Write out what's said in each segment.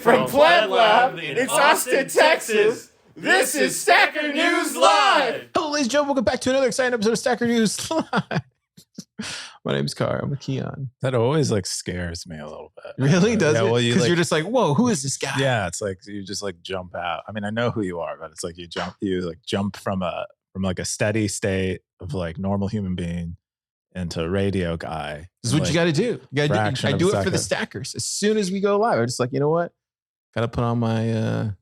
From PlebLab in Austin, Texas, this is Stacker News Live! Hello, ladies and gentlemen. Welcome back to another exciting episode of Stacker News Live. My name's Car. I'm with Keyan. That always like scares me a little bit. Really? Does it? Well, Because you're just like, whoa, who is this guy? Yeah, it's like you just like jump out. I mean, I know who you are, but it's like you jump from like a steady state of like normal human being into radio guy. This is what you got to do. You got to do. I do it for the second. stackers. As soon as we go live, I'm just like, you know what? Got to put on my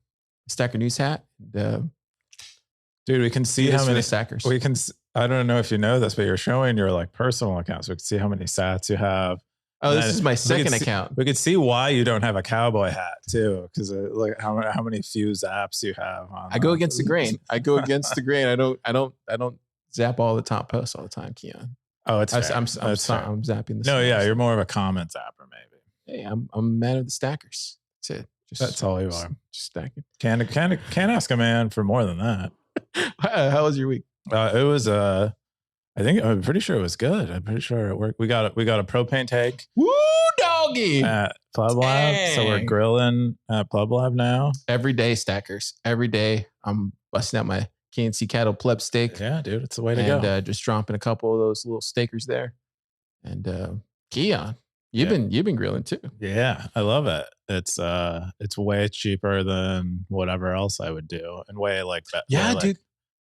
Stacker News hat. And, Dude, we can see how many stackers. we can. I don't know if you know this, but you're showing your like personal accounts. We can see how many sats you have. Oh, And this then is my second account. We could see why you don't have a cowboy hat too, because like how many few zaps you have. I go against the grain. I go against the grain. I don't zap all the top posts all the time, Keyan. Oh, it's fair. I'm That's fair. zapping the. No, yeah, stars. you're more of a comment zapper, maybe. Hey, I'm a man of the stackers. That's it. That's all you are. Just stacking. Can't ask a man for more than that. How was your week? It was I'm pretty sure it was good. I'm pretty sure it worked. We got a propane tank Woo, doggy! at PlebLab, so we're Dang. grilling at PlebLab now. Every day, stackers. Every day, I'm busting out my KNC cattle pleb steak Yeah, dude, it's the way to and go. just dropping a couple of those little stakers there. And Keyan, you've been grilling too. Yeah, I love it. It's way cheaper than whatever else I would do, and way like Dude.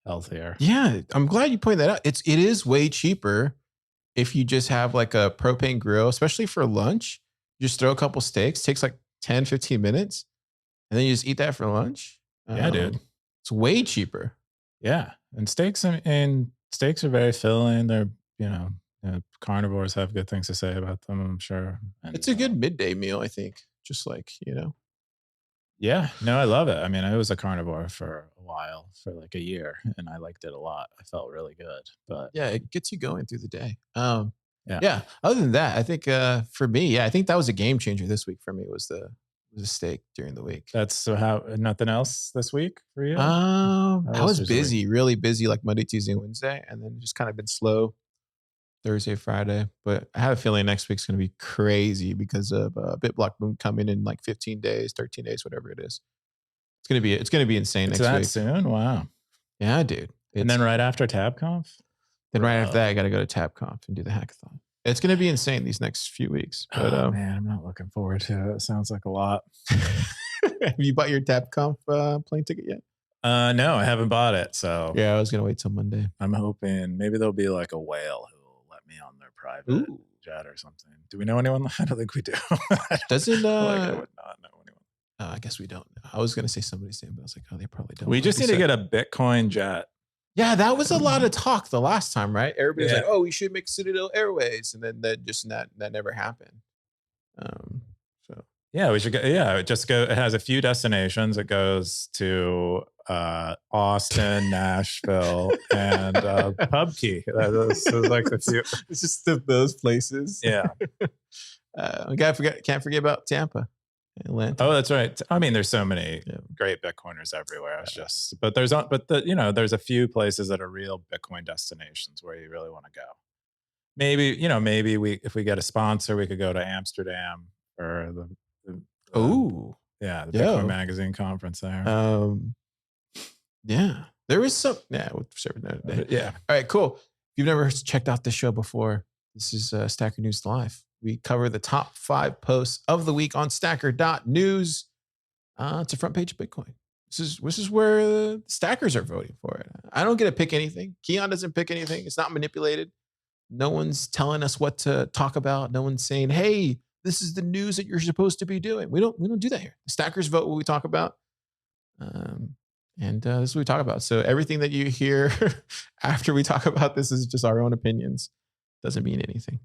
healthier. Yeah, I'm glad you pointed that out. It is way cheaper if you just have like a propane grill, especially for lunch. You just throw a couple steaks, takes like 10, 15 minutes, and then you just eat that for lunch. Yeah, dude. It's way cheaper. Yeah, and steaks are very filling. They're carnivores have good things to say about them, I'm sure. And, It's a good midday meal, I think. Just like, Yeah, no, I love it. I mean, I was a carnivore for a while, for like a year, and I liked it a lot. I felt really good, but yeah, it gets you going through the day. Yeah. Yeah. Other than that, I think for me, I think that was a game changer this week for me was the steak during the week. that's so how nothing else this week for you. I else was was your busy, really busy, like Monday, Tuesday, and Wednesday, and then just kind of been slow Thursday, Friday. But I have a feeling next week's going to be crazy because of BitBlock Boom coming in like 15 days, 13 days, whatever it is. It's gonna be insane It's next that week. soon. Wow. Yeah, dude. And then right after TabConf. Then right after that, I got to go to TabConf and do the hackathon. It's going to be insane these next few weeks. But Oh man, I'm not looking forward to it. It sounds like a lot. have you bought your TabConf plane ticket yet? No, I haven't bought it. So Yeah, I was going to wait till Monday. I'm hoping maybe there'll be like a whale who will let me on their private Ooh. jet or something. Do we know anyone? I don't think we do. Doesn't I would not know anyone. I guess we don't know. I was going to say somebody's name, but I was like, oh, they probably don't. We Like just you need to said. get a Bitcoin jet. Yeah, that was a lot of talk the last time, right? Everybody was Yeah. like, oh, we should make Citadel Airways. And then that never happened. So Yeah, we should go. Yeah, it has a few destinations. It goes to Austin, Nashville, and Pubkey. Those are like the few. it's just those places. Yeah. Can't forget about Tampa, Atlanta. Oh, that's right. I mean, there's so many Yeah. great Bitcoiners everywhere. There's a few places that are real Bitcoin destinations where you really want to go. Maybe if we get a sponsor, we could go to Amsterdam for the Oh, yeah, the Yo. Bitcoin Magazine conference there. yeah. There was some. Yeah, we'll serve another day. But yeah. All right, cool. If you've never checked out this show before, this is Stacker News Live. We cover the top 5 posts of the week on stacker.news. It's a front page of Bitcoin. This is where the stackers are voting for it. I don't get to pick anything. Keyan doesn't pick anything. It's not manipulated. No one's telling us what to talk about. No one's saying, hey, this is the news that you're supposed to be doing. We don't do that here. The stackers vote what we talk about. And this is what we talk about. So everything that you hear after we talk about this is just our own opinions. Doesn't mean anything.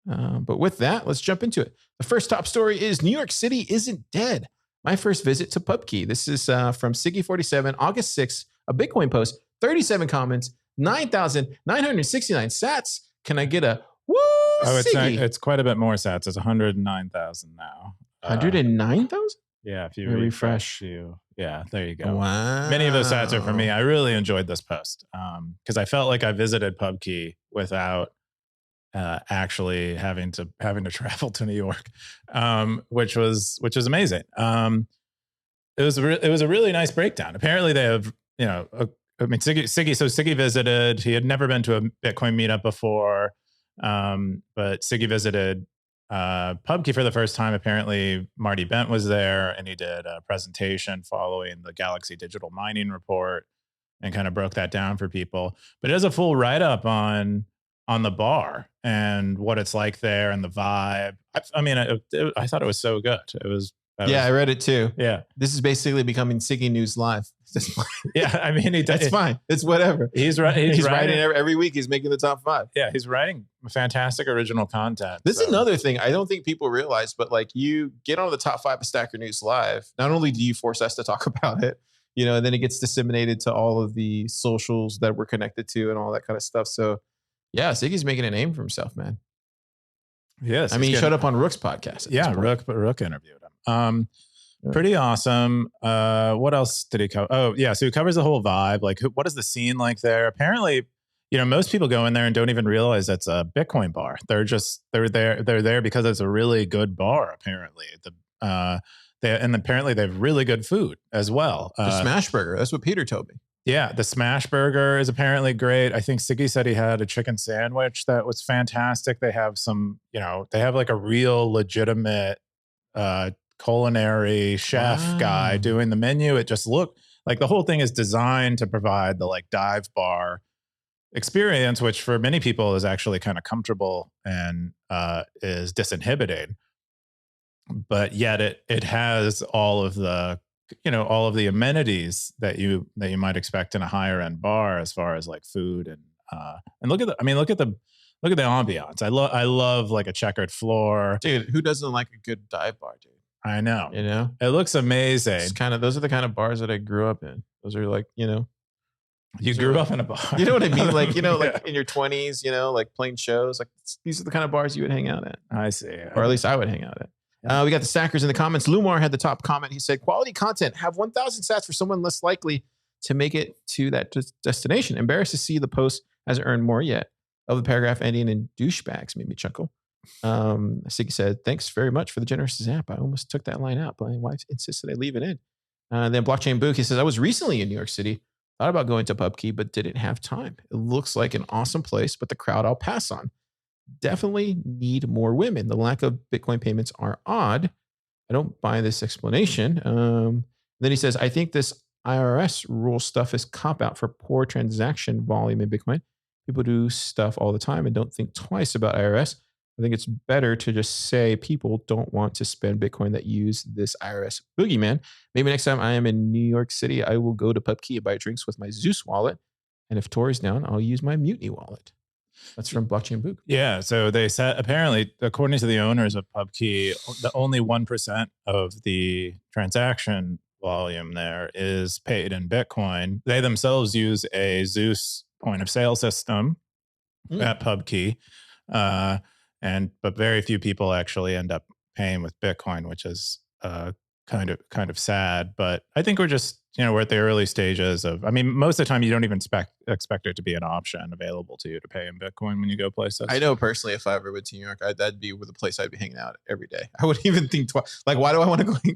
But with that, let's jump into it. The first top story is New York City isn't dead. My first visit to PubKey. This is from Siggy47, August 6th, a Bitcoin post, 37 comments, 9,969 sats. Can I get a woo, Siggy? It's quite a bit more sats. It's 109,000 now. 109,000? Yeah, if you Refresh. Yeah, there you go. Wow. Many of those stats are for me. I really enjoyed this post because I felt like I visited PubKey without actually having to travel to New York, which was amazing. it was a really nice breakdown. Apparently they have, Siggy visited. He had never been to a Bitcoin meetup before, but Siggy visited PubKey for the first time. Apparently Marty Bent was there, and he did a presentation following the Galaxy Digital Mining Report and kind of broke that down for people. But it has a full write-up on the bar and what it's like there and the vibe. I thought it was so good. I read it too. Yeah. This is basically becoming Siggy News Live. Yeah, I mean, it's fine. It's whatever. He's writing every week. He's making the top 5. Yeah, he's writing fantastic original content. This is another thing I don't think people realize, but like you get on the top 5 of Stacker News Live. Not only do you force us to talk about it, and then it gets disseminated to all of the socials that we're connected to and all that kind of stuff. So yeah, Siggy's making a name for himself, man. Yes. I mean, he showed up on Rook's podcast. Yeah, Rook interviewed him. Pretty awesome. What else did he cover? Oh, yeah. So he covers the whole vibe. Like, what is the scene like there? Apparently, most people go in there and don't even realize it's a Bitcoin bar. They're there because it's a really good bar. Apparently, apparently they have really good food as well. The Smash Burger. That's what Peter told me. Yeah, the Smash Burger is apparently great. I think Siggy said he had a chicken sandwich that was fantastic. They have some, they have like a real legitimate culinary chef guy doing the menu. It just looked like the whole thing is designed to provide the like dive bar experience, which for many people is actually kind of comfortable and is disinhibiting. But yet it has all of the amenities that you might expect in a higher end bar, as far as like food and look at the ambiance. I love like a checkered floor. Dude, who doesn't like a good dive bar, dude? I know. It looks amazing. It's those are the kind of bars that I grew up in. Those are like, you grew up in a bar. You know what I mean? Like, like in your 20s, like playing shows. Like these are the kind of bars you would hang out at. I see. Or at least I would hang out at. We got the stackers in the comments. Lumar had the top comment. He said, quality content. Have 1,000 sats for someone less likely to make it to that destination. Embarrassed to see the post hasn't earned more yet. Of the paragraph ending in douchebags made me chuckle. Siggy said, thanks very much for the generous zap. I almost took that line out, but my wife insisted I leave it in. Then Blockchain Book, he says, I was recently in New York City. Thought about going to PubKey, but didn't have time. It looks like an awesome place, but the crowd I'll pass on. Definitely need more women. The lack of Bitcoin payments are odd. I don't buy this explanation. Then he says, I think this IRS rule stuff is cop out for poor transaction volume in Bitcoin. People do stuff all the time and don't think twice about IRS. I think it's better to just say people don't want to spend Bitcoin that use this IRS boogeyman. Maybe next time I am in New York City, I will go to PubKey and buy drinks with my Zeus wallet. And if Tor is down, I'll use my Mutiny wallet. That's from Blockchain Book. Yeah. So they said, apparently, according to the owners of PubKey, the only 1% of the transaction volume there is paid in Bitcoin. They themselves use a Zeus point of sale system at PubKey. But very few people actually end up paying with Bitcoin, which is kind of sad. But I think we're just, we're at the early stages of, most of the time you don't even expect it to be an option available to you to pay in Bitcoin when you go places. I know personally, if I ever went to New York, that'd be the place I'd be hanging out every day. I wouldn't even think twice. Like, why do I want to go? Do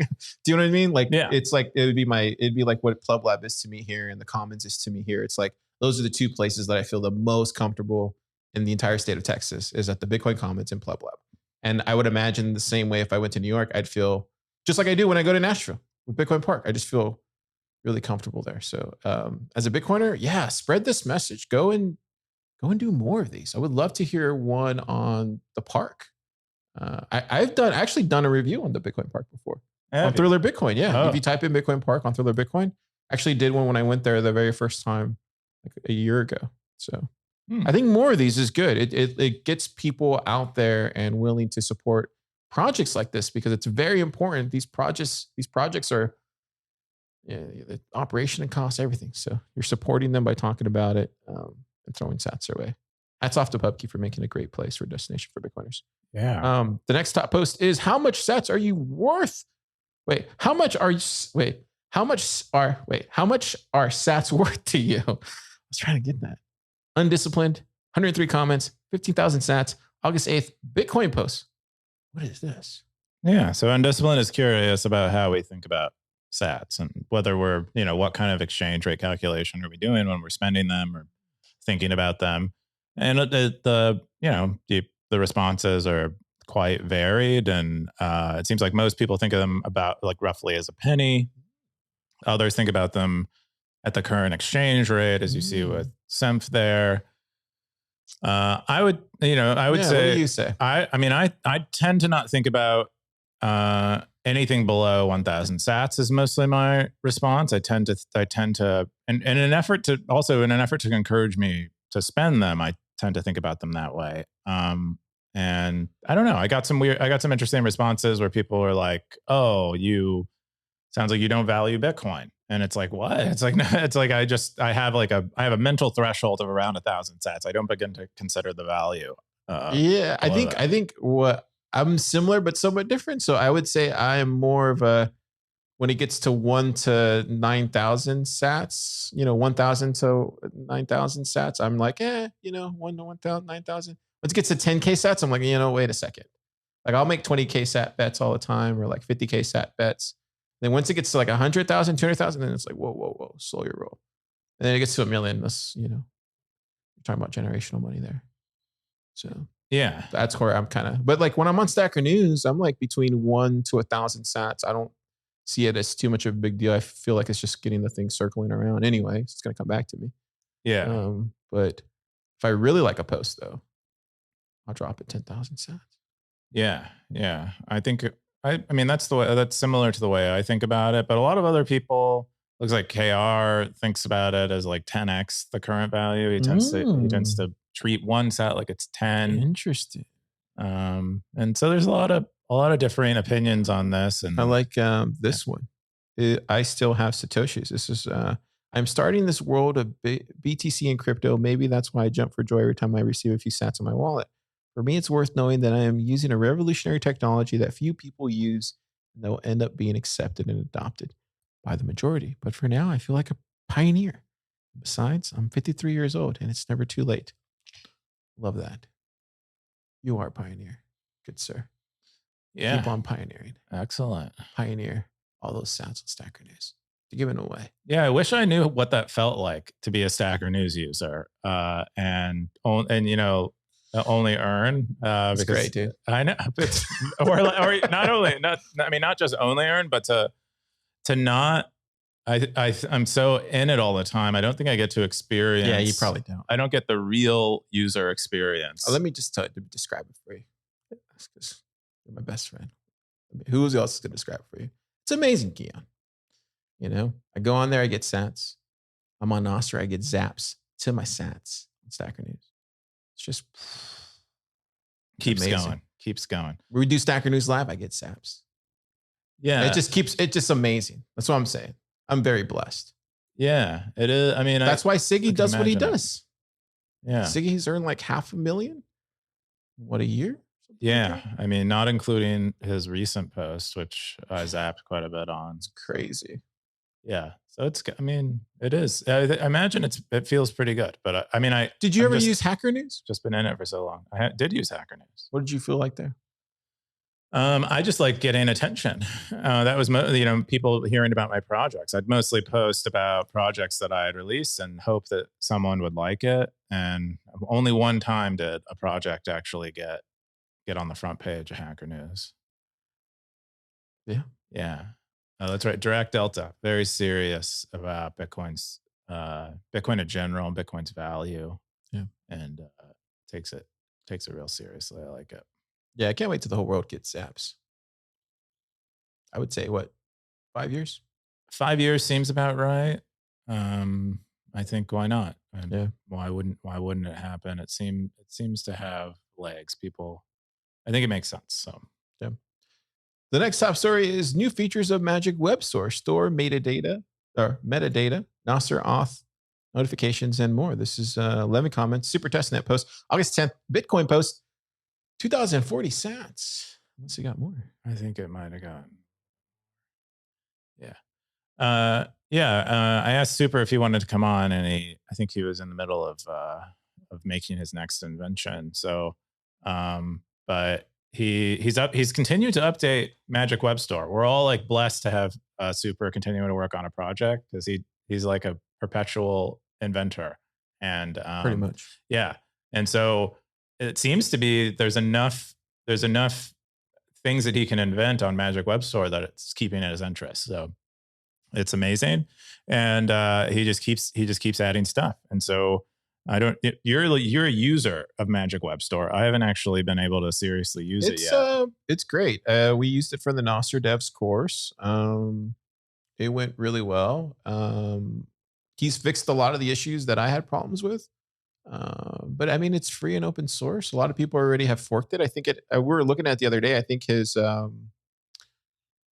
you know what I mean? Like, It's like, it'd be like what PlebLab is to me here and the Commons is to me here. It's like, those are the two places that I feel the most comfortable in the entire state of Texas, is at the Bitcoin Commons and PlebLab. And I would imagine the same way if I went to New York, I'd feel just like I do when I go to Nashville with Bitcoin Park. I just feel really comfortable there. So as a Bitcoiner, spread this message. Go and do more of these. I would love to hear one on the park. I've actually done a review on the Bitcoin Park before on Thriller Bitcoin. Yeah. If you type in Bitcoin Park on Thriller Bitcoin, actually did one when I went there the very first time, like a year ago. So I think more of these is good. It gets people out there and willing to support projects like this, because it's very important. These projects are the operation and cost, everything. So you're supporting them by talking about it and throwing sats their way. Hats off to PubKey for making a great place for a destination for Bitcoiners. Yeah. The next top post is, how much sats are you worth? How much are sats worth to you? I was trying to get that. Undisciplined, 103 comments, 15,000 sats, August 8th, Bitcoin post. What is this? Yeah. So Undisciplined is curious about how we think about sats, and whether we're, what kind of exchange rate calculation are we doing when we're spending them or thinking about them. And the responses are quite varied, and it seems like most people think of them about like roughly as a penny. Others think about them at the current exchange rate, as you see with SEMF there. I would say. What do you say? I tend to not think about anything below 1,000 sats is mostly my response. I tend to, and in an effort to encourage me to spend them, I tend to think about them that way. And I don't know. I got some interesting responses where people were like, "Oh, sounds like you don't value Bitcoin." And it's like, what? It's like, no, it's like, I have a mental threshold of around 1,000 sats. I don't begin to consider the value. I think what I'm similar, but somewhat different. So I would say I am more of a, when it gets to 1 to 9,000 sats, 1,000 to 9,000 sats, I'm like, 1 to 1,000, 9,000. Once it gets to 10K sats, I'm like, wait a second. Like I'll make 20K sat bets all the time, or like 50K sat bets. Then once it gets to like 100,000, 200,000, then it's like, whoa, slow your roll. And then it gets to 1 million. That's, you're talking about generational money there. So yeah, that's where I'm kind of, but like when I'm on Stacker News, I'm like between 1 to 1,000 sats. I don't see it as too much of a big deal. I feel like it's just getting the thing circling around anyway. So it's going to come back to me. Yeah. But if I really like a post though, I'll drop it 10,000 sats. Yeah. I think that's similar to the way I think about it. But a lot of other people, looks like KR thinks about it as like 10x the current value. He tends to treat one sat like it's 10. Interesting. And so there's a lot of differing opinions on this. And I like this one. I still have Satoshis. This is I'm starting this world of BTC and crypto. Maybe that's why I jump for joy every time I receive a few sats in my wallet. For me, it's worth knowing that I am using a revolutionary technology that few people use, and that will end up being accepted and adopted by the majority. But for now, I feel like a pioneer. Besides, I'm 53 years old, and it's never too late. Love that. You are a pioneer. Good sir. Yeah. Keep on pioneering. Excellent. Pioneer all those sats on Stacker News. To give it away. Yeah, I wish I knew what that felt like to be a Stacker News user. And only earn. It's great, dude. I know. Or not just only earn, but to not. I'm so in it all the time. I don't think I get to experience. Yeah, you probably don't. I don't get the real user experience. Let me just describe it for you. Because you're my best friend. Who else is going to describe it for you? It's amazing, Keyan. I go on there, I get sats. I'm on Nostr, I get zaps to my sats on Stacker News. It's just keeps going. We do Stacker News Live, I get saps. Yeah. It's just amazing. That's what I'm saying. I'm very blessed. Yeah, it is. I mean, that's why Siggy does what he does. Yeah. Siggy's earned like $500,000. What, a year? Yeah. I mean, not including his recent post, which I zapped quite a bit on. It's crazy. Yeah. So it is. I imagine it feels pretty good. But did you ever use Hacker News? Just been in it for so long. I did use Hacker News. What did you feel like there? I just like getting attention. That was, people hearing about my projects. I'd mostly post about projects that I had released and hope that someone would like it. And only one time did a project actually get on the front page of Hacker News. Yeah. Yeah. That's right. Direct Delta, very serious about Bitcoin in general and Bitcoin's value. Yeah. And takes it real seriously. I like it. Yeah, I can't wait till the whole world gets zaps. I would say 5 years? 5 years seems about right. I think why not? And yeah. Why wouldn't it happen? It seems to have legs. I think it makes sense. So yeah. The next top story is new features of Magic Web Store metadata, Nostr auth notifications, and more. This is 11 comments, super testnet post, August 10th, Bitcoin post, 2,040 sats. Unless you got more. I think it might have gotten. Yeah. I asked Super if he wanted to come on, and I think he was in the middle of making his next invention. So, but he's continued to update Magic Web Store. We're all like blessed to have Super continuing to work on a project because he's like a perpetual inventor. And Pretty much. Yeah. And so it seems to be there's enough things that he can invent on Magic Web Store that it's keeping his interest. So it's amazing. And he just keeps adding stuff. And so you're a user of Magic Web Store. I haven't actually been able to seriously use it yet. It's great. We used it for the Nostr devs course. It went really well. He's fixed a lot of the issues that I had problems with. But I mean, it's free and open source. A lot of people already have forked it. I think we were looking at it the other day. I think his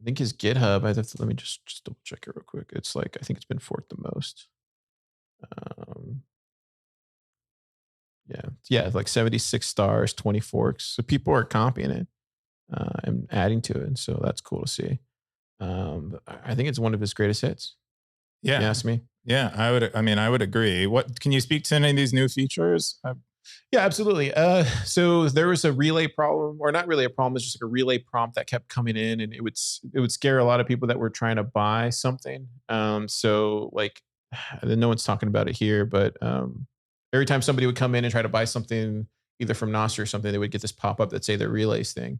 GitHub. Let me just double check it real quick. It's like I think it's been forked the most. Yeah, like 76 stars, 20 forks. So people are copying it and adding to it, and so that's cool to see. I think it's one of his greatest hits. Yeah, if you ask me. Yeah, I would agree. What can you speak to any of these new features? Yeah, absolutely. So there was a relay problem, or not really a problem. It's just like a relay prompt that kept coming in, and it would scare a lot of people that were trying to buy something. So like, no one's talking about it here, but every time somebody would come in and try to buy something, either from Nostr or something, they would get this pop up that say their relays thing.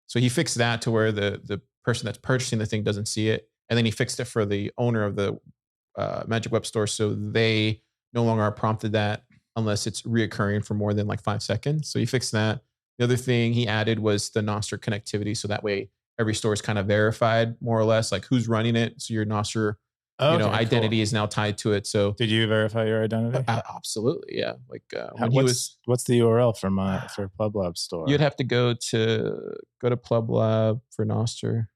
So he fixed that to where the person that's purchasing the thing doesn't see it, and then he fixed it for the owner of the Magic Web Store, so they no longer are prompted that unless it's reoccurring for more than like 5 seconds. So he fixed that. The other thing he added was the Nostr connectivity, so that way every store is kind of verified more or less, like who's running it. So your Nostr identity is now tied to it. So did you verify your identity? Absolutely, yeah. Like what's the URL for PlebLab store? You'd have to go to PlebLab for Nostr.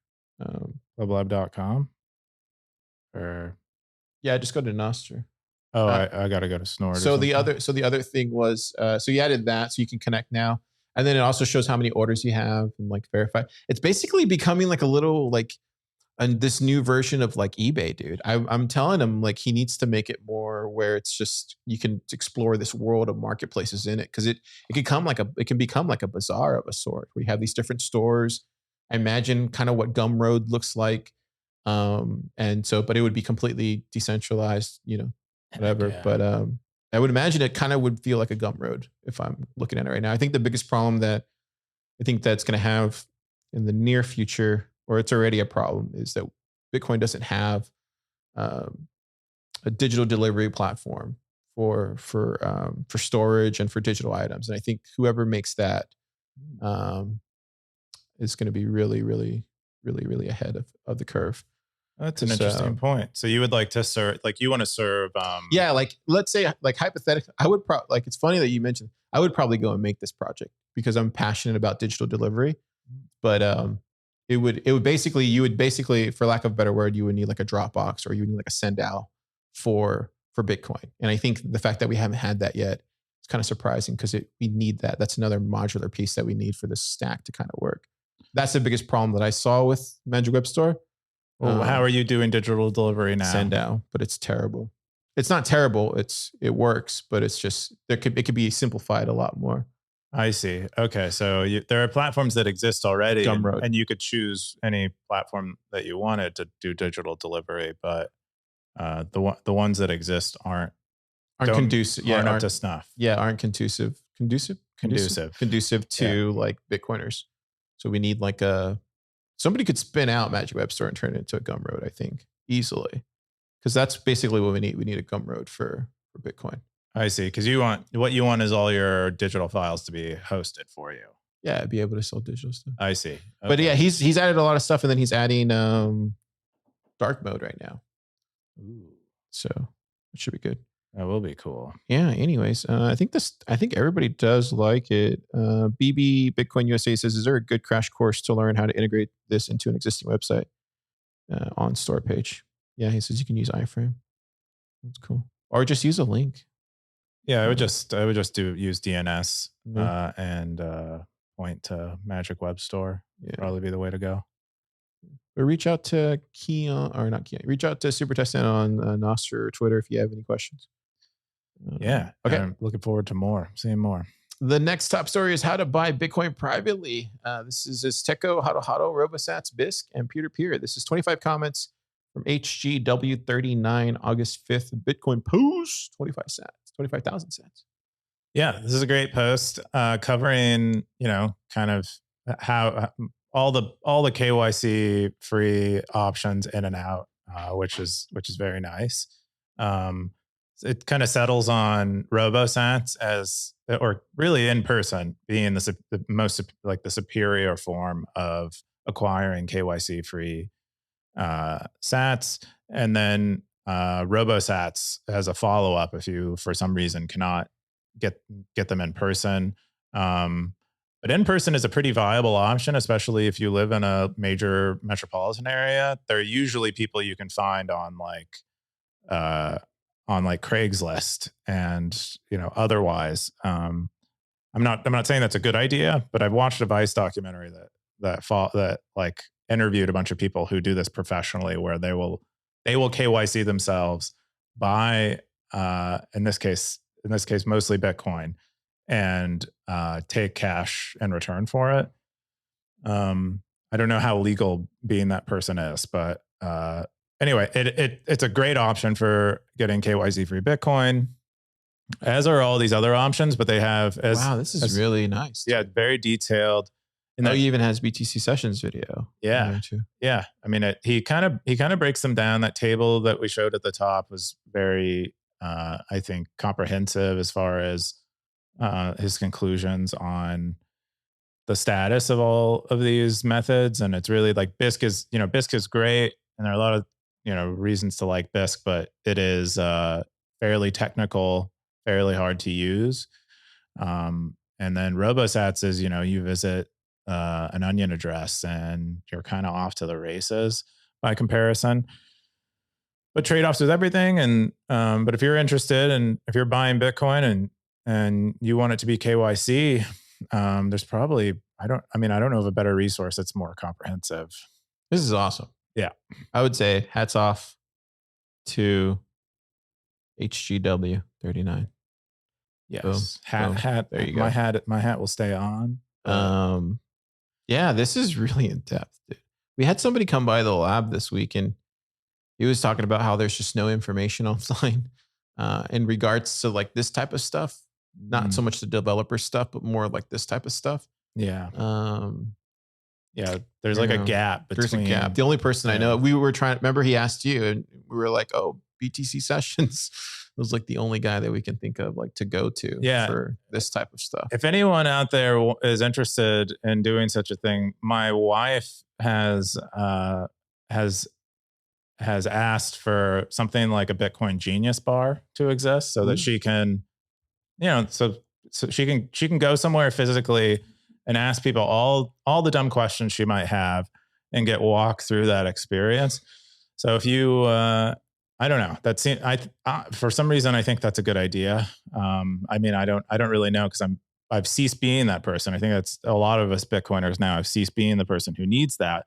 PlebLab.com or yeah, just go to Nostr. Oh, I got to go to Snort. So the other thing was, so you added that so you can connect now. And then it also shows how many orders you have and like verify. It's basically becoming like a little like this new version of like eBay, dude. I'm telling him like he needs to make it more where it's just, you can explore this world of marketplaces in it. Cause it can become like a bazaar of a sort. We have these different stores. I imagine kind of what Gumroad looks like. But it would be completely decentralized, whatever. Yeah. But I would imagine it kind of would feel like a Gumroad if I'm looking at it right now. I think the biggest problem that I think that's going to have in the near future, or it's already a problem, is that Bitcoin doesn't have a digital delivery platform for storage and for digital items. And I think whoever makes that is going to be really, really, really, really ahead of the curve. That's an interesting point. So you would like to serve, like you want to serve. Yeah, like let's say, like hypothetically, I would like. It's funny that you mentioned. I would probably go and make this project because I'm passionate about digital delivery. But you would basically, for lack of a better word, you would need like a Dropbox, or you would need like a SNL for Bitcoin. And I think the fact that we haven't had that yet is kind of surprising because we need that. That's another modular piece that we need for this stack to kind of work. That's the biggest problem that I saw with Magic Web Store. Well, how are you doing digital delivery now? Sendow, but it's terrible. It's not terrible. It works, but it's just it could be simplified a lot more. I see. Okay, so there are platforms that exist already, and you could choose any platform that you wanted to do digital delivery, but the ones that exist aren't conducive. Yeah, aren't up to snuff. Yeah, aren't conducive to yeah. Like Bitcoiners. So we need like somebody could spin out Magic Web Store and turn it into a Gumroad, I think, easily. Because that's basically what we need. We need a Gumroad for Bitcoin. I see. Because what you want is all your digital files to be hosted for you. Yeah, be able to sell digital stuff. I see. Okay. But yeah, he's added a lot of stuff, and then he's adding dark mode right now. Ooh. So it should be good. That will be cool. Yeah. Anyways, I think everybody does like it. BB Bitcoin USA says, "Is there a good crash course to learn how to integrate this into an existing website on store page?" Yeah, he says you can use iframe. That's cool. Or just use a link. Yeah, I would just use DNS and point to Magic Web Store. Yeah. Probably be the way to go. But reach out to Keyan, or not Keyan. Reach out to SuperTestNet on Nostr or Twitter if you have any questions. Yeah. Okay. I'm looking forward to seeing more. The next top story is how to buy Bitcoin privately. This is Azteco, Hado, Robosats, Bisq, and peer-to-peer. This is 25 comments from HGW39, August 5th. Bitcoin post, 25 cents, 25,000 cents. Yeah, this is a great post covering, kind of how all the KYC free options in and out, which is very nice. It kind of settles on Robosats or really in person being the most like the superior form of acquiring KYC free sats, and then Robosats as a follow up if you for some reason cannot get them in person. But in person is a pretty viable option, especially if you live in a major metropolitan area. There are usually people you can find on Craigslist and otherwise. I'm not saying that's a good idea, but I've watched a Vice documentary that interviewed a bunch of people who do this professionally, where they will KYC themselves, buy in this case mostly Bitcoin, and take cash in return for it. I don't know how legal being that person is, but anyway, it's a great option for getting KYC free Bitcoin, as are all these other options. But they have this is really nice. Yeah, very detailed. And he even has BTC sessions video. Yeah, yeah. I mean, he kind of breaks them down. That table that we showed at the top was very, I think, comprehensive as far as his conclusions on the status of all of these methods. And it's really like Bisq is great, and there are a lot of reasons to like Bisq, but it is fairly technical, fairly hard to use. And then Robosats is you visit an onion address and you're kind of off to the races by comparison. But trade-offs with everything. And but if you're interested and if you're buying Bitcoin and you want it to be KYC, there's probably I don't know of a better resource that's more comprehensive. This is awesome. Yeah, I would say hats off to HGW39. Yes, hat. There you go. My hat will stay on. Yeah, this is really in depth, dude. We had somebody come by the lab this week, and he was talking about how there's just no information online in regards to like this type of stuff. Not so much the developer stuff, but more like this type of stuff. Yeah. Yeah. There's like a gap between. There's a gap. The only person I know, we were trying. Remember, he asked you, and we were like, "Oh, BTC sessions." It was like the only guy that we can think of like to go to for this type of stuff. If anyone out there is interested in doing such a thing, my wife has asked for something like a Bitcoin Genius bar to exist, so that she can, so she can go somewhere physically and ask people all the dumb questions she might have and get walked through that experience. So if you I don't know. For some reason I think that's a good idea. I mean, I don't really know, because I've ceased being that person. I think that's a lot of us Bitcoiners now. I've ceased being the person who needs that.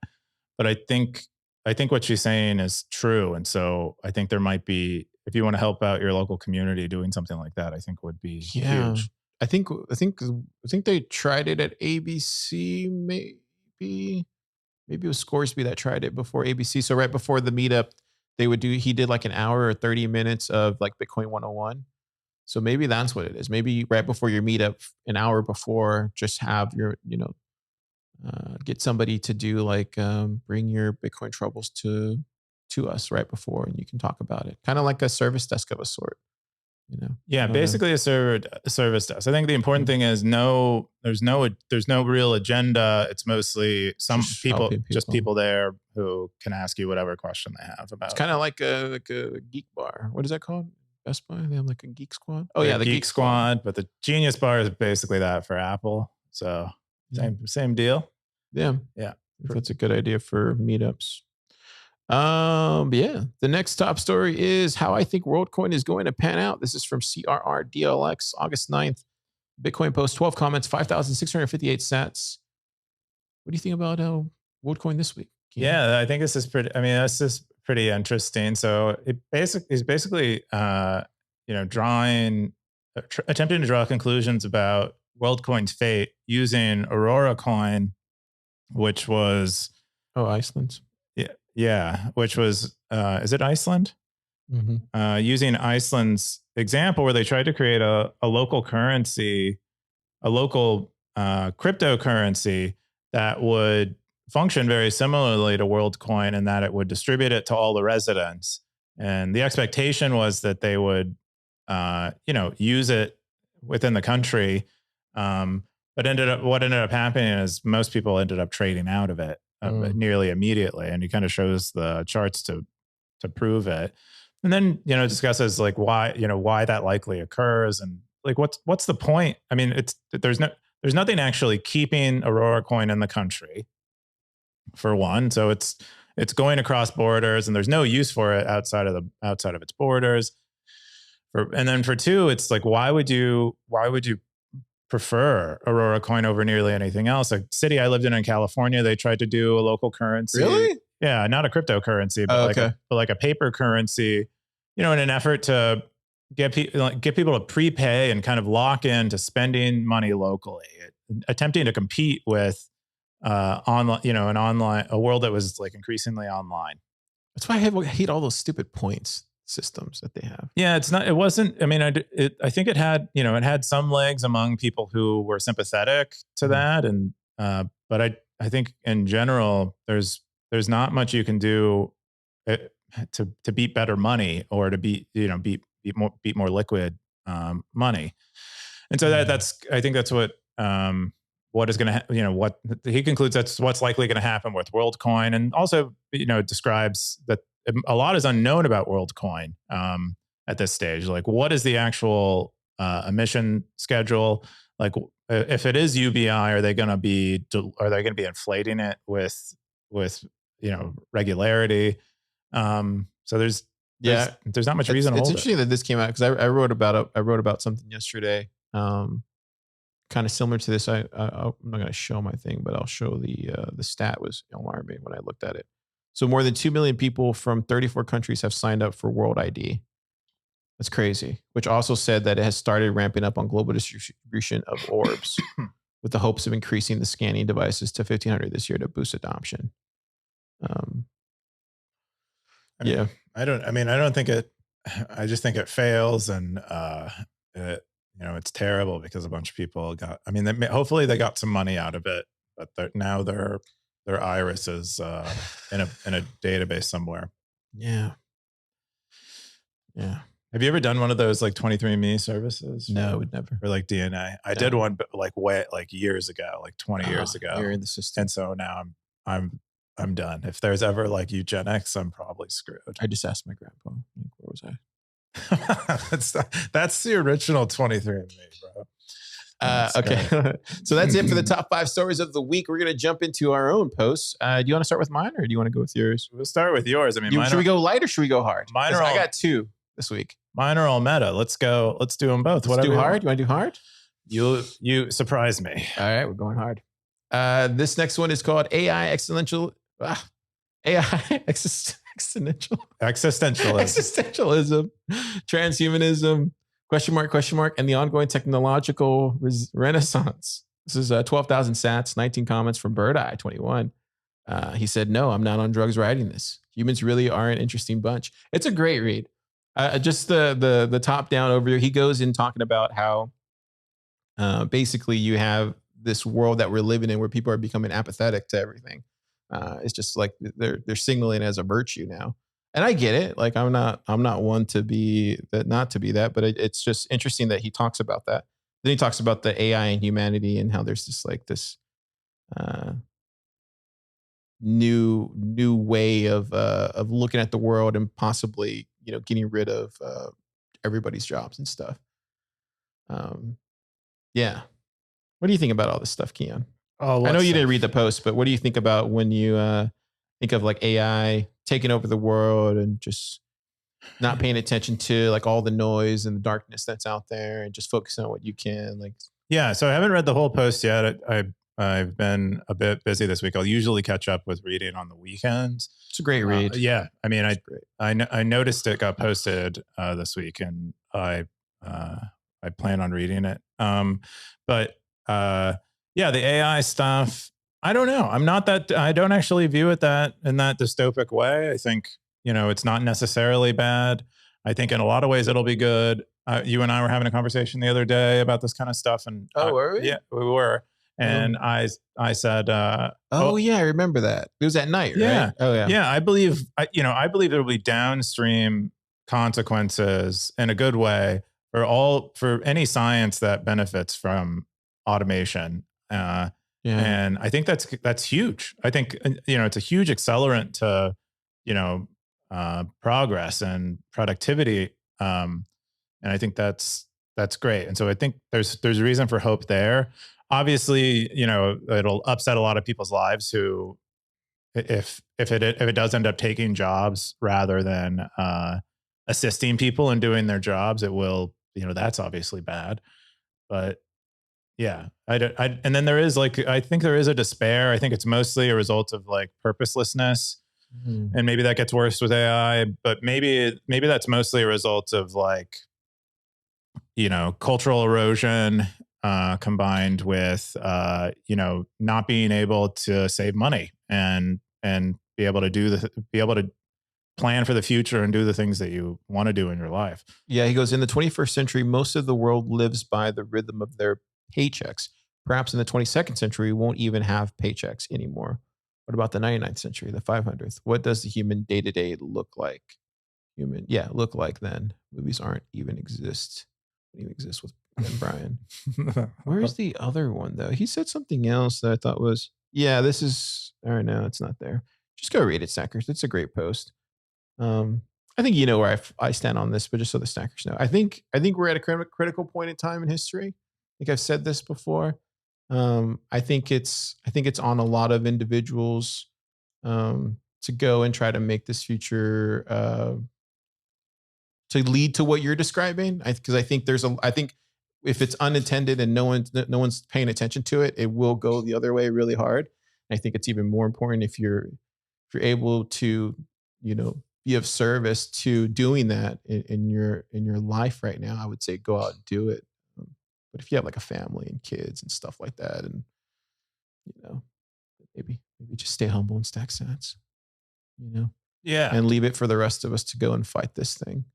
But I think what she's saying is true, and so I think there might be, if you want to help out your local community, doing something like that, I think would be huge. I think they tried it at ABC. Maybe it was Scoresby that tried it before ABC. So right before the meetup, he did like an hour or 30 minutes of like Bitcoin 101. So maybe that's what it is. Maybe right before your meetup, an hour before, just have your, get somebody to do like, bring your Bitcoin troubles to us right before, and you can talk about it. Kind of like a service desk of a sort, Yeah, basically a service desk. I think the important thing is there's no real agenda. It's mostly just people there who can ask you whatever question they have about. It's kind of like a geek bar. What is that called? Best Buy? They have like a geek squad. Oh yeah, the geek squad. But the Genius bar is basically that for Apple. So same deal. Yeah. If that's a good idea for meetups. But yeah, the next top story is how I think WorldCoin is going to pan out. This is from CRRDLX, August 9th. Bitcoin post, 12 comments, 5,658 sats. What do you think about WorldCoin this week? Yeah, I think this is pretty. I mean, this is pretty interesting. So it is basically, attempting to draw conclusions about WorldCoin's fate using Aurora Coin, which was Iceland's. yeah, which was is it Iceland? Mm-hmm. Using Iceland's example, where they tried to create a local currency, a local cryptocurrency that would function very similarly to WorldCoin, in that it would distribute it to all the residents. And the expectation was that they would, use it within the country. But what ended up happening is most people ended up trading out of it nearly immediately. And he kind of shows the charts to prove it. And then, discusses like why that likely occurs, and like what's the point? I mean, there's nothing actually keeping Aurora Coin in the country, for one. So it's going across borders, and there's no use for it outside of its borders. And then for two, it's like, why would you prefer Aurora Coin over nearly anything else? A city I lived in California, they tried to do a local currency. Really? Yeah, not a cryptocurrency, but like a paper currency, in an effort to get people to prepay and kind of lock in to spending money locally, attempting to compete with online, a world that was like increasingly online. That's why I hate all those stupid points systems that they have. Yeah, it wasn't. I mean, I think it had some legs among people who were sympathetic to that, and but I think in general there's not much you can do to beat better money, or to beat more liquid money. And so I think that's what is going to what he concludes that's what's likely going to happen with WorldCoin, and also describes that a lot is unknown about WorldCoin at this stage. Like, what is the actual emission schedule? Like, if it is UBI, are they going to be inflating it with regularity? So there's not much reason to hold it. It's interesting that this came out, because I wrote about something yesterday, kind of similar to this. I'm not going to show my thing, but I'll show the stat was alarming when I looked at it. So more than 2 million people from 34 countries have signed up for World ID. That's crazy. Which also said that it has started ramping up on global distribution of orbs with the hopes of increasing the scanning devices to 1,500 this year to boost adoption. I don't think it. I just think it fails, and it's terrible because a bunch of people got. I mean, hopefully they got some money out of it, but now their iris is in a database somewhere. Yeah. Have you ever done one of those like 23andMe services? No, I would never. Or like DNA. I did one, but like years ago, like 20 years ago. You're in the system. And so now I'm done. If there's ever like eugenics, I'm probably screwed. I just asked my grandpa, like, where was I? That's the original 23andMe, bro. Okay. So that's it for the top 5 stories of the week. We're going to jump into our own posts. Do you want to start with mine, or do you want to go with yours? We'll start with yours. I mean, should we go light or should we go hard? I got 2 this week. Mine are all meta. Let's do them both. Let's do hard. You want to do hard? You surprise me. All right, we're going hard. This next one is called AI Existentialism. Existentialism, Transhumanism, question mark, and the ongoing technological renaissance. This is 12,000 sats, 19 comments from Bird Eye 21. He said, "No, I'm not on drugs writing this. Humans really are an interesting bunch." It's a great read. Just the top down overview. He goes in talking about how basically you have this world that we're living in where people are becoming apathetic to everything. It's just like they're signaling as a virtue now. And I get it. Like I'm not one to be that, not to be that, but it's just interesting that he talks about that. Then he talks about the AI and humanity and how there's just like this new way of looking at the world and possibly, getting rid of everybody's jobs and stuff. Yeah. What do you think about all this stuff, Keyan? Oh, I know you didn't read the post, but what do you think about when you think of like AI taking over the world and just not paying attention to like all the noise and the darkness that's out there and just focusing on what you can? Like, yeah. So I haven't read the whole post yet. I've been a bit busy this week. I'll usually catch up with reading on the weekends. It's a great read. Yeah. I mean, I noticed it got posted this week, and I plan on reading it. But yeah, the AI stuff, I don't know. I don't actually view it in that dystopic way. I think, it's not necessarily bad. I think in a lot of ways it'll be good. You and I were having a conversation the other day about this kind of stuff, and were we? Yeah, we were. And I said, yeah, I remember that. It was at night, yeah, right? Oh yeah. yeah. I believe there will be downstream consequences in a good way for any science that benefits from automation. And I think that's huge. I think it's a huge accelerant to progress and productivity. And I think that's great. And so I think there's a reason for hope there. Obviously, it'll upset a lot of people's lives who, if it does end up taking jobs rather than assisting people in doing their jobs, it will, that's obviously bad. But yeah, and then there is I think there is a despair. I think it's mostly a result of purposelessness. Mhm. And maybe that gets worse with AI, but maybe that's mostly a result of cultural erosion, combined with not being able to save money and be able to plan for the future and do the things that you want to do in your life. Yeah, he goes, in the 21st century, most of the world lives by the rhythm of their paychecks. Perhaps in the 22nd century, we won't even have paychecks anymore. What about the 99th century, the 500th? What does the human day-to-day look like? Look like then. Movies don't even exist with Brian. Where's the other one though? He said something else that I thought was, this is, all right, no, it's not there. Just go read it, Stackers. It's a great post. I think you know where I stand on this, but just so the Stackers know, I think we're at a critical point in time in history. I think I've said this before. I think it's on a lot of individuals to go and try to make this future to lead to what you're describing. Because I think I think if it's unintended and no one's paying attention to it, it will go the other way really hard. And I think it's even more important if you're able to, be of service to doing that in your life right now. I would say go out and do it. But if you have a family and kids and stuff like that, and maybe just stay humble and stack sats, Yeah. and leave it for the rest of us to go and fight this thing.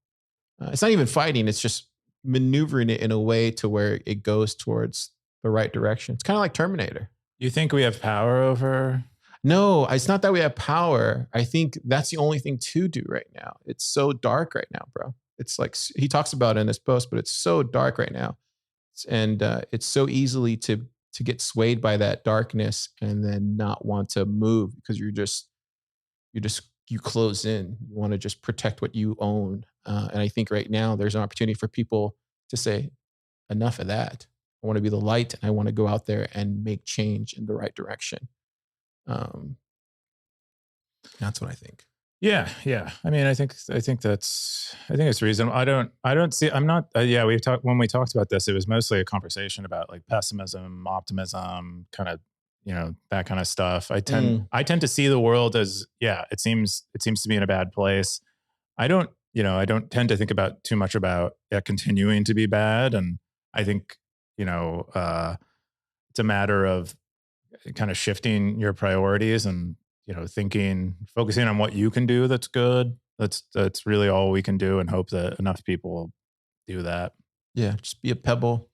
It's not even fighting; it's just maneuvering it in a way to where it goes towards the right direction. It's kind of like Terminator. You think we have power over? No, it's not that we have power. I think that's the only thing to do right now. It's so dark right now, bro. It's he talks about it in this post, but it's so dark right now, and it's so easily to get swayed by that darkness and then not want to move because you close in. You want to just protect what you own, and I think right now there's an opportunity for people to say, enough of that. I want to be the light, and I want to go out there and make change in the right direction. That's what I think. Yeah. I mean, I think it's reasonable. When we talked about this, it was mostly a conversation about pessimism, optimism, kind of, that kind of stuff. I tend to see the world as, it seems to be in a bad place. I don't tend to think about too much about it continuing to be bad. And I think, it's a matter of kind of shifting your priorities and, focusing on what you can do that's good. That's really all we can do, and hope that enough people do that. Yeah, just be a pebble.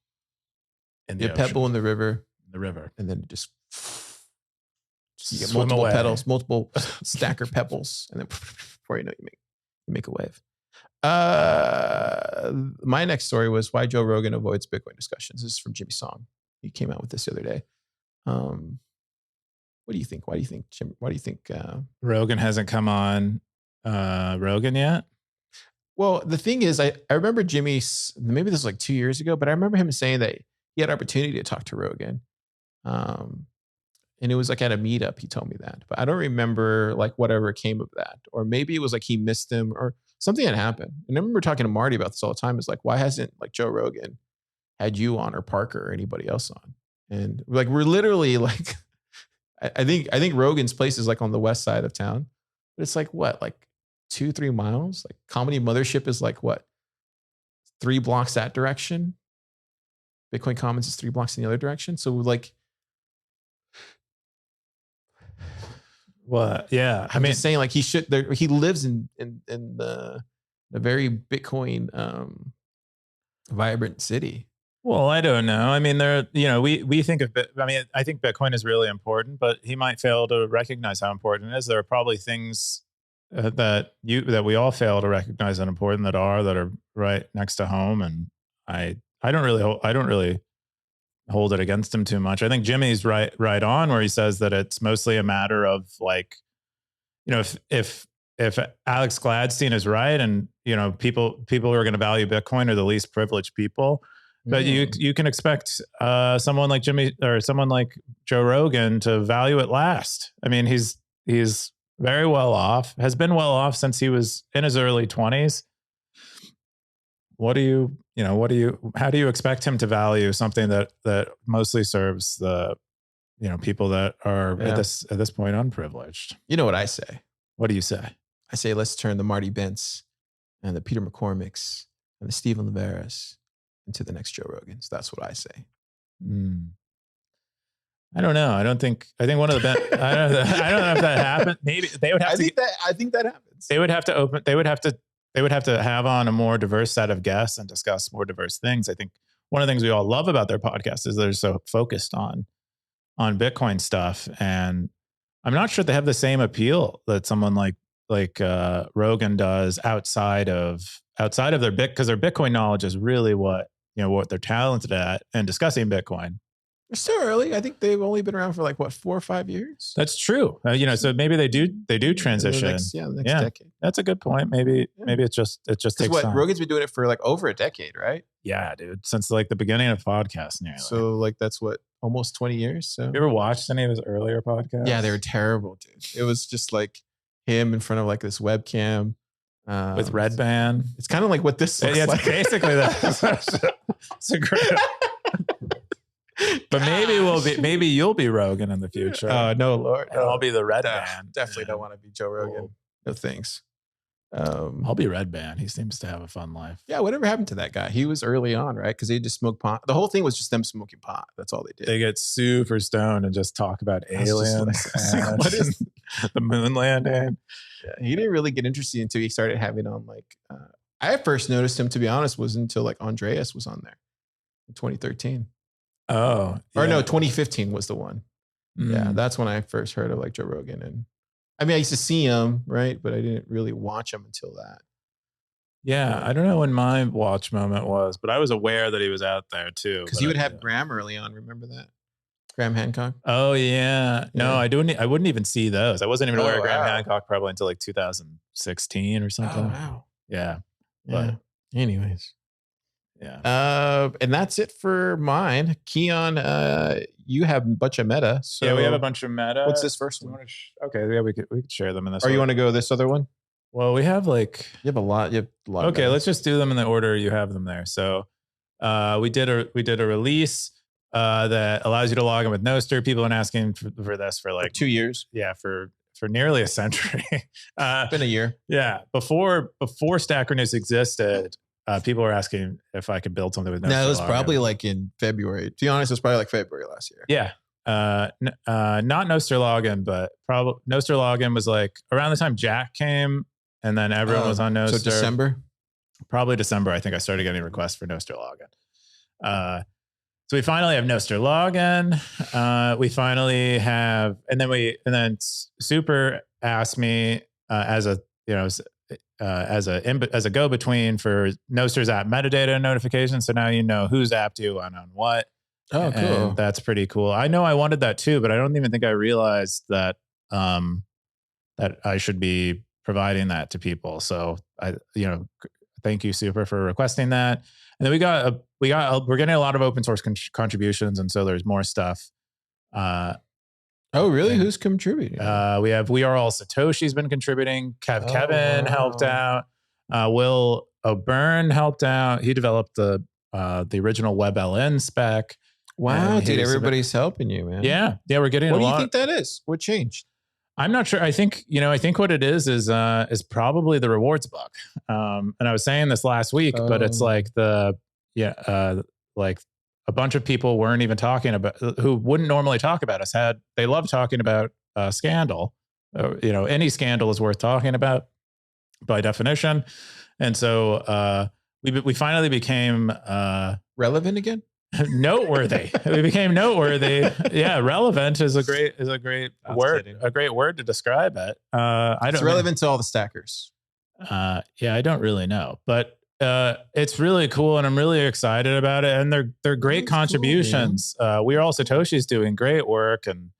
In the ocean. Pebble in the river. And then just you get multiple pedals, multiple stacker pebbles, and then before you know it, you make a wave. My next story was why Joe Rogan avoids Bitcoin discussions. This is from Jimmy Song. He came out with this the other day. What do you think? Why do you think, Jim? Why do you think Rogan hasn't come on Rogan yet? Well, the thing is, I remember Jimmy's, maybe this was 2 years ago, but I remember him saying that he had opportunity to talk to Rogan. And it was at a meetup, he told me that. But I don't remember whatever came of that. Or maybe it was he missed him or something had happened. And I remember talking to Marty about this all the time. It's why hasn't Joe Rogan had you on or Parker or anybody else on? And we're literally I think Rogan's place is on the west side of town, but it's what, 2-3 miles? Comedy Mothership is what, 3 blocks that direction? Bitcoin Commons is 3 blocks in the other direction. So like, What? Yeah. I mean, just saying like he lives in the very Bitcoin vibrant city. Well, I don't know. I mean, we think of I mean, I think Bitcoin is really important, but he might fail to recognize how important it is. There are probably things that we all fail to recognize that important that are right next to home. And I don't really hold it against him too much. I think Jimmy's right on where he says that it's mostly a matter of like, if Alex Gladstein is right, and people who are going to value Bitcoin are the least privileged people. But you can expect someone like Jimmy or someone like Joe Rogan to value it last. I mean, he's very well off, has been well off since he was in his early 20s. How do you expect him to value something that mostly serves the people that are at this point unprivileged? You know what I say? What do you say? I say let's turn the Marty Bents and the Peter McCormicks and the Stephen Leveras into the next Joe Rogans. That's what I say. I don't know. I think one of the I don't know if that happened. Maybe they would have I think that happens. They would have to have on a more diverse set of guests and discuss more diverse things. I think one of the things we all love about their podcast is they're so focused on Bitcoin stuff, and I'm not sure they have the same appeal that someone like Rogan does outside of their because their Bitcoin knowledge is really what they're talented at, and discussing Bitcoin. It's still early. I think they've only been around for like 4 or 5 years. That's true. So maybe they do transition. The next decade. That's a good point. Maybe it just takes time. Rogan's been doing it for like over a decade, right? Yeah, dude. Since like the beginning of podcasts, nearly. So like that's almost 20 years. So you ever watched any of his earlier podcasts? Yeah, they were terrible, dude. It was just like him in front of like this webcam. With Red Band. It's kind of like what this looks like. It's basically that. It's a great. But maybe you'll be Rogan in the future. No, Lord. And I'll be the Red Band. Definitely don't want to be Joe Rogan. Cool. No thanks. I'll be Red Band. He seems to have a fun life. Yeah, whatever happened to that guy? He was early on, right? Because they just smoked pot. The whole thing was just them smoking pot. That's all they did. They get super stoned and just talk about aliens and what is the moon landing. Yeah, he didn't really get interested until he started having on like. I first noticed him, to be honest, was until like Andreas was on there in 2013. Oh, or no, 2015 was the one. Yeah, that's when I first heard of like Joe Rogan, and I mean I used to see him, right, but I didn't really watch him until that. Yeah, I don't know when my watch moment was, but I was aware that he was out there too. Because he would have Graham early on. Remember that? Graham Hancock. Oh yeah. No, I wouldn't even see those. I wasn't even aware of Graham Hancock probably until like 2016 or something. Oh wow. Yeah. But anyways. Yeah. And that's it for mine. Keyan, you have a bunch of meta. So yeah, we have a bunch of meta. What's this first one? Okay, yeah, we could share them in this. Or you want to go this other one? Well, we have like you have a lot. Okay, let's just do them in the order you have them there. So we did a release that allows you to log in with Nostr. People have been asking for this for like 2 years. Yeah, for nearly a century. It's been a year. Yeah. Before Stacker News existed, people were asking if I could build something with Nostr. No, it was probably like in February. To be honest, it was probably like February last year. Yeah. Not Nostr login, but probably Nostr login was like around the time Jack came, and then everyone was on Nostr. So December? Probably December. I think I started getting requests for Nostr login. So we finally have Nostr login. We finally have, and then Super asked me as a go between for Nostr's app metadata notification. So now you know whose app do you want on what. Oh, cool. And that's pretty cool. I know I wanted that too, but I don't even think I realized that that I should be providing that to people. So thank you, Super, for requesting that. And then we're getting a lot of open source contributions, and so there's more stuff. Oh, really? Who's contributing? We Are All Satoshi's been contributing. Kevin helped out. Will O'Byrne helped out. He developed the original WebLN spec. Wow, dude, everybody's helping you, man. Yeah, we're getting. What do you think that is? What changed? I'm not sure. I think what it is probably the rewards bug. And I was saying this last week, but it's like a bunch of people weren't even talking about, who wouldn't normally talk about us. They love talking about scandal. Any scandal is worth talking about by definition. And so we finally became relevant again. Noteworthy. We became noteworthy. Yeah, relevant is a great word. Kidding. A great word to describe it. It's relevant to all the stackers. Yeah, I don't really know, but it's really cool, and I'm really excited about it. And they're great contributions. Cool, we are all Satoshi's doing great work, and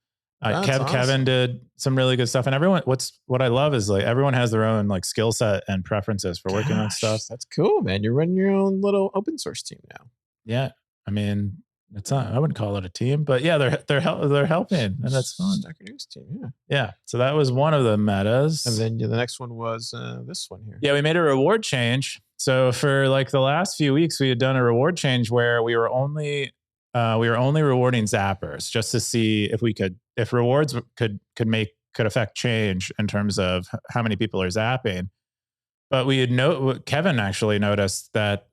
awesome. Kevin did some really good stuff. And everyone, what I love is like everyone has their own like skill set and preferences for working on stuff. That's cool, man. You're running your own little open source team now. Yeah. I mean, it's not, I wouldn't call it a team, but yeah, they're helping, and that's fun. Stacker News team, yeah. Yeah. So that was one of the metas. And then the next one was this one here. Yeah, we made a reward change. So for like the last few weeks, we had done a reward change where we were only rewarding zappers, just to see if rewards could affect change in terms of how many people are zapping. But Kevin actually noticed that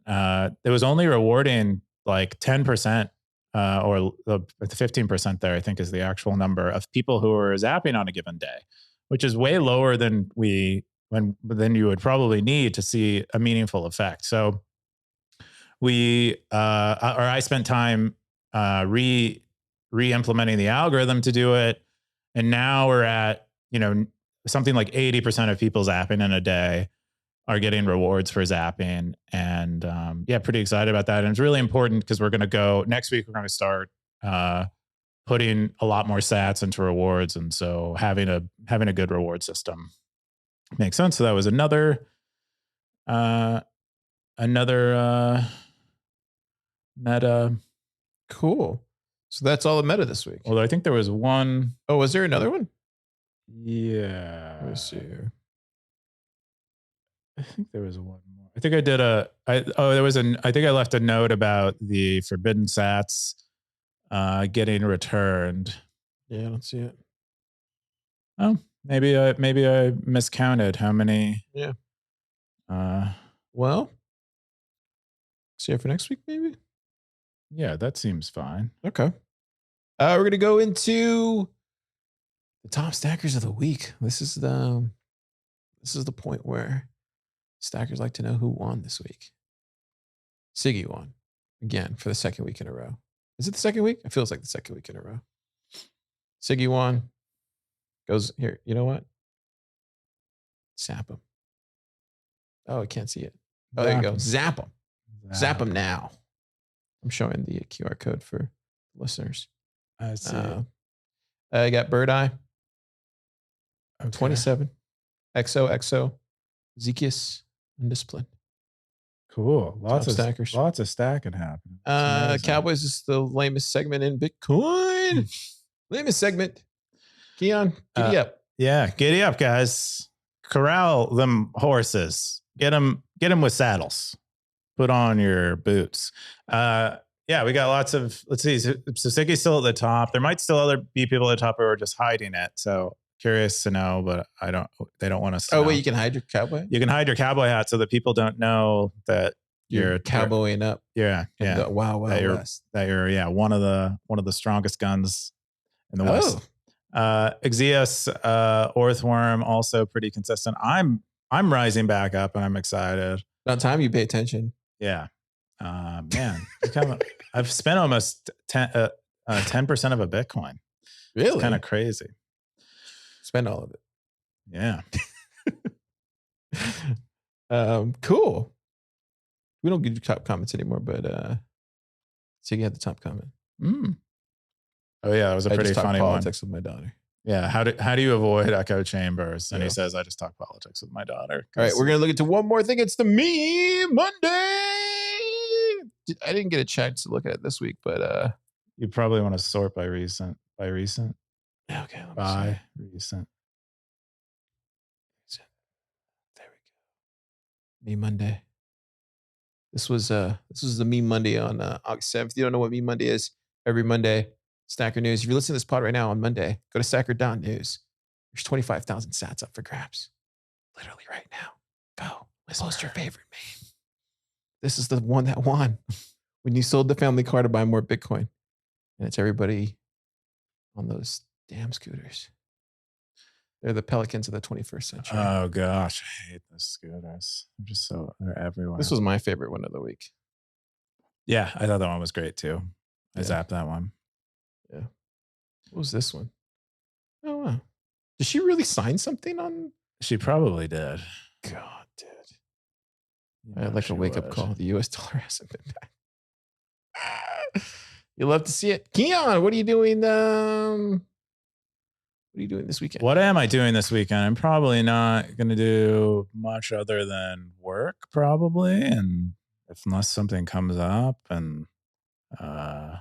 it was only rewarding like 10% or the 15% there, I think, is the actual number of people who are zapping on a given day, which is way lower than you would probably need to see a meaningful effect. So I spent time re-implementing the algorithm to do it, and now we're at something like 80% of people zapping in a day are getting rewards for zapping. And pretty excited about that. And it's really important because we're going to go next week. We're going to start putting a lot more sats into rewards. And so having a good reward system makes sense. So that was another meta. Cool. So that's all the meta this week. Although I think there was one. Oh, was there another one? Yeah. Let me see here. I think there was one more. I think I did I think I left a note about the forbidden sats getting returned. Yeah, I don't see it. Oh, maybe I miscounted how many. Yeah. Well, see you for next week, maybe. Yeah, that seems fine. Okay. We're gonna go into the top stackers of the week. This is the point where stackers like to know who won this week. Siggy won again for the second week in a row. Is it the second week? It feels like the second week in a row. Siggy won. Goes here. You know what? Zap him. Oh, I can't see it. Oh, there you go. Zap him. Zap him now. I'm showing the QR code for listeners. I see. I got Bird Eye. Okay. 27. XOXO. Zekius. Undisciplined. Cool. Lots of stackers. Lots of stacking happening. Cowboys is the lamest segment in Bitcoin. Lamest segment. Keyan, giddy up. Yeah, giddy up, guys. Corral them horses. Get them with saddles. Put on your boots. Yeah, we got lots of. Let's see. So Siggy's still at the top. There might still be people at the top who are just hiding it. So curious to know, but they don't want us to know. Wait, you can hide your cowboy? You can hide your cowboy hat so that people don't know that you're cowboying up. Yeah. Yeah. Wow. That you're one of the strongest guns in the West. Exius, Orthworm, also pretty consistent. I'm rising back up and I'm excited. About time you pay attention. Yeah. Man, I've spent almost 10% of a Bitcoin. Really? It's kind of crazy. Spend all of it. Yeah. Cool. We don't give top comments anymore, but Siggy had the top comment. Oh yeah, it was a pretty funny one. Politics with my daughter. Yeah, how do you avoid echo chambers? And he says, I just talk politics with my daughter. All right, we're gonna look into one more thing. It's the Meme Monday. I didn't get a chance to look at it this week, but you probably want to sort by recent. Yeah, okay. By recent. There we go. Meme Monday. This was the Meme Monday on August 7th. If you don't know what Meme Monday is, every Monday, Stacker News. If you're listening to this pod right now on Monday, go to stacker.news. There's 25,000 sats up for grabs. Literally right now. Go. Post your favorite meme. This is the one that won. when you sold the family car to buy more Bitcoin. And it's everybody on those damn scooters. They're the pelicans of the 21st century. Oh gosh, I hate those scooters. They're everywhere. This was my favorite one of the week. Yeah, I thought that one was great too. I Yeah. zapped that one. Yeah. What was this one? Oh wow. Did she really sign something on? She probably did. God, dude. You I know had like she a wake up would. call. The US dollar hasn't been back. You love to see it. Keyan, what are you doing? What are you doing this weekend? What am I doing this weekend? I'm probably not going to do much other than work, probably, and unless something comes up, and I'm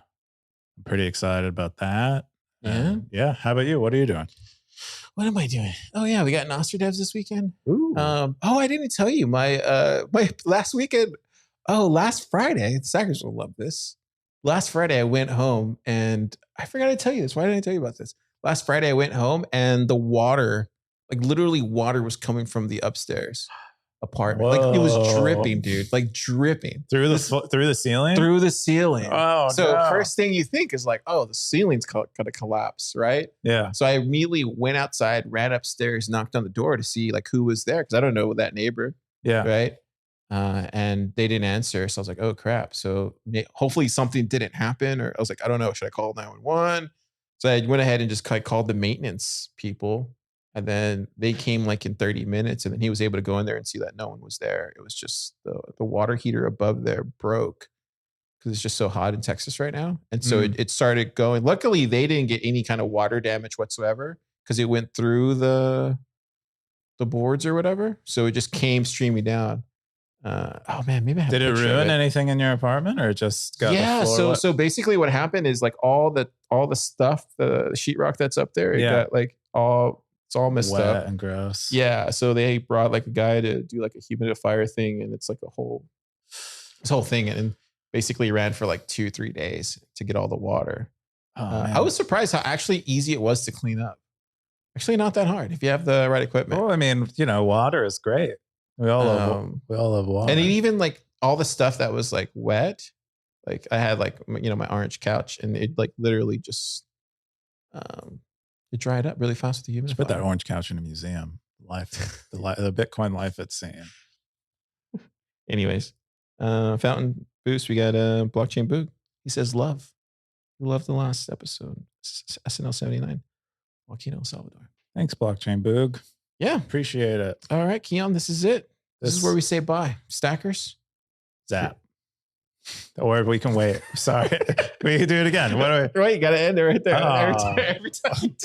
pretty excited about that. Yeah? Yeah. How about you? What are you doing? What am I doing? Oh yeah, we got Nostr devs this weekend. Ooh. I didn't tell you my last weekend. Oh, last Friday. Stackers will love this. Last Friday, I went home and I forgot to tell you this. Why didn't I tell you about this? Last Friday, I went home and the water, like literally water was coming from the upstairs apartment. Like it was Whoa. dripping, dude. Like dripping through the ceiling? through the ceiling. Oh, so no. first thing you think is like, oh, the ceiling's gonna collapse, right? Yeah. So I immediately went outside, ran upstairs, knocked on the door to see like who was there because I don't know that neighbor, Yeah. right? And they didn't answer, so I was like, oh crap. So hopefully something didn't happen, or I was like, I don't know, should I call 911? So I went ahead and just called the maintenance people, and then they came like in 30 minutes, and then he was able to go in there and see that no one was there. It was just the water heater above there broke because it's just so hot in Texas right now. And so it started going. Luckily, they didn't get any kind of water damage whatsoever because it went through the boards or whatever. So it just came streaming down. Oh man, maybe I have Did a it picture of ruin anything in your apartment, or just got the floor so basically what happened is like all the stuff, the sheetrock that's up there, it got like it's all messed wet up and gross? Yeah, so they brought like a guy to do like a humidifier thing, and it's like this whole thing, and basically ran for like 2-3 days to get all the water. I was surprised how actually easy it was to clean up. Actually, not that hard if you have the right equipment. Well, I mean, water is great. We all love water. And even like all the stuff that was like wet, like I had like my orange couch, and it like literally just it dried up really fast with the humidifier. Just put that orange couch in a museum. The Bitcoin life it's seeing. Anyways, Fountain Boost, we got Blockchain Boog. He says love. We loved the last episode. SNL 79. Joaquin El Salvador. Thanks, Blockchain Boog. Yeah. Appreciate it. All right, Keyan, this is it. This is where we say bye. Stackers. Zap. Or we can wait. Sorry. We can do it again. Right, you got to end it right there. Oh. Every time.